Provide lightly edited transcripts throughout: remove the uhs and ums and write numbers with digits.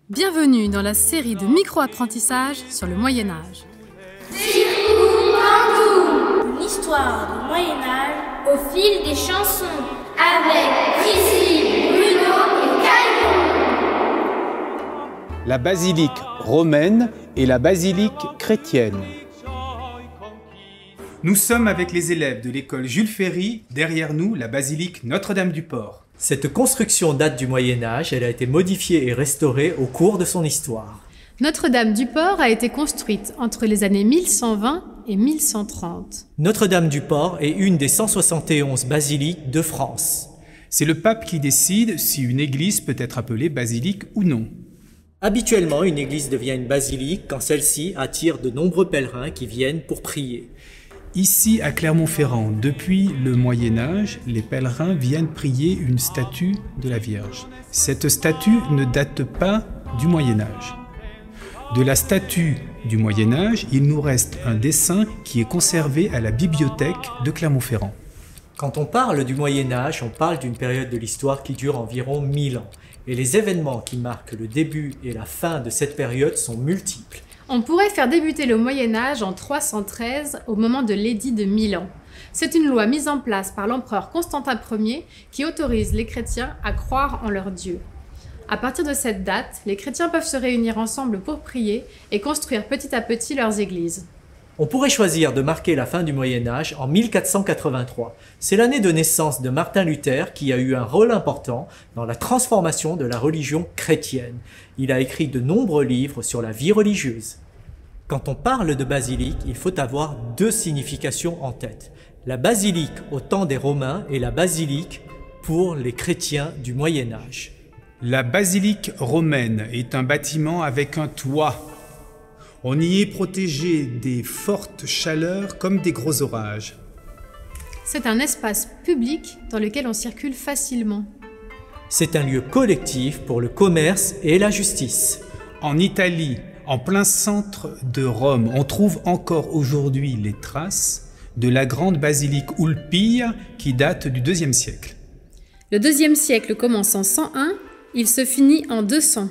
Bienvenue dans la série de micro-apprentissages sur le Moyen-Âge. Une histoire du Moyen-Âge au fil des chansons avec Priscille, Bruno et Caillon. La basilique romaine et la basilique chrétienne. Nous sommes avec les élèves de l'école Jules Ferry, derrière nous la basilique Notre-Dame-du-Port. Cette construction date du Moyen-Âge, elle a été modifiée et restaurée au cours de son histoire. Notre-Dame-du-Port a été construite entre les années 1120 et 1130. Notre-Dame-du-Port est une des 171 basiliques de France. C'est le pape qui décide si une église peut être appelée basilique ou non. Habituellement, une église devient une basilique quand celle-ci attire de nombreux pèlerins qui viennent pour prier. Ici, à Clermont-Ferrand, depuis le Moyen-Âge, les pèlerins viennent prier une statue de la Vierge. Cette statue ne date pas du Moyen-Âge. De la statue du Moyen-Âge, il nous reste un dessin qui est conservé à la bibliothèque de Clermont-Ferrand. Quand on parle du Moyen-Âge, on parle d'une période de l'histoire qui dure environ 1000 ans. Et les événements qui marquent le début et la fin de cette période sont multiples. On pourrait faire débuter le Moyen-Âge en 313 au moment de l'édit de Milan. C'est une loi mise en place par l'empereur Constantin Ier qui autorise les chrétiens à croire en leur Dieu. À partir de cette date, les chrétiens peuvent se réunir ensemble pour prier et construire petit à petit leurs églises. On pourrait choisir de marquer la fin du Moyen-Âge en 1483. C'est l'année de naissance de Martin Luther qui a eu un rôle important dans la transformation de la religion chrétienne. Il a écrit de nombreux livres sur la vie religieuse. Quand on parle de basilique, il faut avoir deux significations en tête. La basilique au temps des Romains et la basilique pour les chrétiens du Moyen-Âge. La basilique romaine est un bâtiment avec un toit. On y est protégé des fortes chaleurs comme des gros orages. C'est un espace public dans lequel on circule facilement. C'est un lieu collectif pour le commerce et la justice. En Italie, en plein centre de Rome, on trouve encore aujourd'hui les traces de la grande basilique Ulpia qui date du IIe siècle. Le IIe siècle commence en 101, il se finit en 200.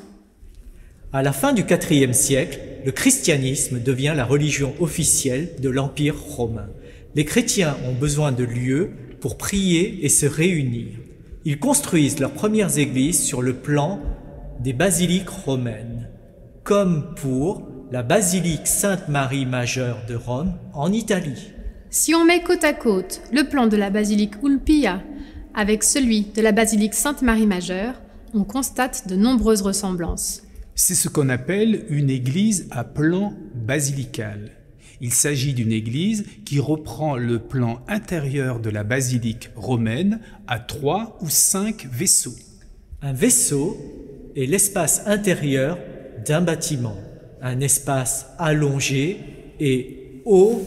À la fin du IVe siècle, le christianisme devient la religion officielle de l'Empire romain. Les chrétiens ont besoin de lieux pour prier et se réunir. Ils construisent leurs premières églises sur le plan des basiliques romaines, comme pour la basilique Sainte-Marie majeure de Rome en Italie. Si on met côte à côte le plan de la basilique Ulpia avec celui de la basilique Sainte-Marie majeure, on constate de nombreuses ressemblances. C'est ce qu'on appelle une église à plan basilical. Il s'agit d'une église qui reprend le plan intérieur de la basilique romaine à 3 ou 5 vaisseaux. Un vaisseau est l'espace intérieur d'un bâtiment, un espace allongé et haut,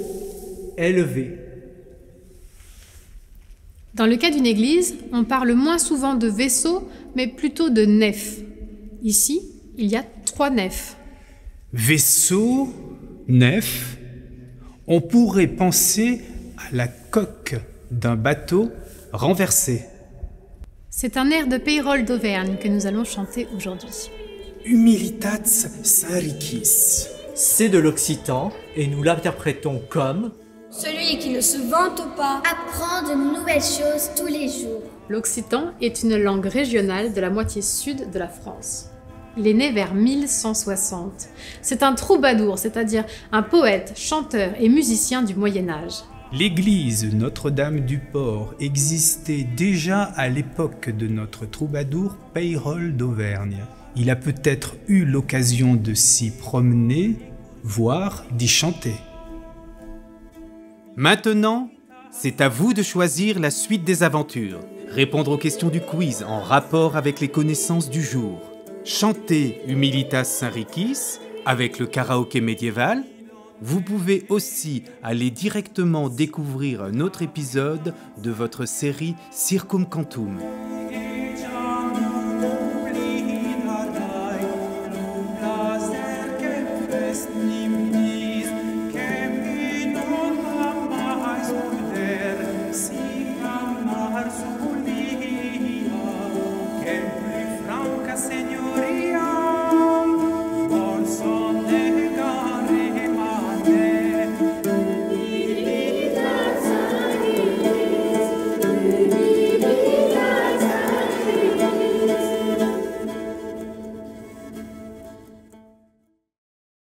élevé. Dans le cas d'une église, on parle moins souvent de vaisseau, mais plutôt de nef. Ici, il y a 3 nefs. Vaisseau, nef, on pourrait penser à la coque d'un bateau renversé. C'est un air de Payroll d'Auvergne que nous allons chanter aujourd'hui. Humilitats Saricis. C'est de l'occitan et nous l'interprétons comme Celui qui ne se vante pas apprend de nouvelles choses tous les jours. L'occitan est une langue régionale de la moitié sud de la France. Il est né vers 1160. C'est un troubadour, c'est-à-dire un poète, chanteur et musicien du Moyen-Âge. L'église Notre-Dame-du-Port existait déjà à l'époque de notre troubadour Payroll d'Auvergne. Il a peut-être eu l'occasion de s'y promener, voire d'y chanter. Maintenant, c'est à vous de choisir la suite des aventures. Répondre aux questions du quiz en rapport avec les connaissances du jour. Chanter Humilitas Saricis avec le karaoké médiéval. Vous pouvez aussi aller directement découvrir un autre épisode de votre série Circum Cantum.